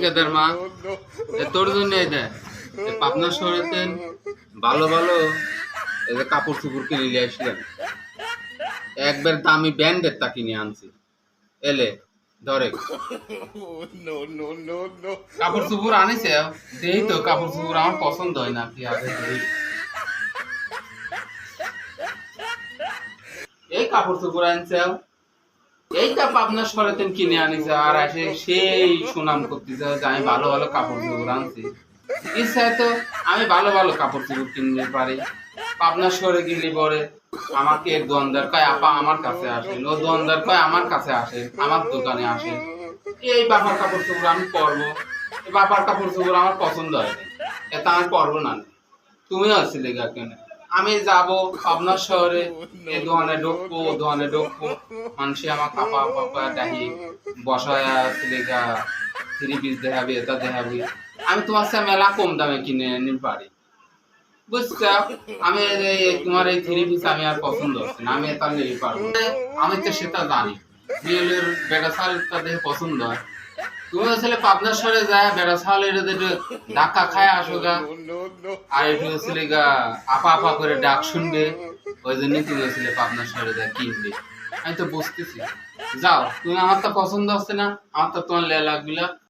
এদের মা তোর জন্য এই দেয় পাবনা শহরেতে ভালো ভালো এই যে কাপড় চুপড় কিনে নিয়ে আসলেন একবার দামি ব্যান্ডের তা কিনে আনছি এলে ধরে কাপড় চুপড় আনিছে দেই তো কাপড় চুপড় আমার পছন্দ হয় না কি আগে দেই এই কাপড় চুপড় আনছে এইটা পাবনা শহরেতে কিনে আনিছে আর এসে সেই সুনাম করতেছে যে আমি ভালো ভালো কাপড় চুপড় আনছি ইচ্ছা তো আমি ভালো ভালো কাপড় চুপড় কিনতে পারি পাবনা শহরে গেলে পরে আমাকে দোকানদার কয় আপা আমার কাছে আসেন ও দোকানদার কয় আমার কাছে আসেন আমার দোকানে আসেন এই বাবার কাপড় চোপড় আমি পরবো এই বাবার কাপড় চোপড় আমার পছন্দ হয় এটা আমি পরবো না তুমিও আসছিলে গা কেন আমি যাব পাবনা শহরে এই দোকানে ঢুকবো মানুষে আমার কাপা পাপা ডাহি বসায় আসলে গা 3 পিস দেখাবি এটা দেখাবি আমি তোমার সাথে মেলা কম দামে কিনে নিতে পারি বুঝছো আমি তোমার এই 3 পিস আমি আর পছন্দ হচ্ছে না আমি এটা নিতে পারবো আমি তো সেটা জানি বিয়ের বেড়া চালটা দেখে পছন্দ হয় তুমি আসলে পাবনা শহরে যায় বেড়া চাল এটা ধাক্কা খায় আসো গা আর একটু আসলে গা আপা আপা করে ডাক শুনবে ওই জন্য তুমি আসলে পাবনা শহরে যায় কিনবে আমি তো বুঝতেছি যাও তুমি আমার তো পছন্দ হচ্ছে না আমার তো তোমার লে লাগবিলা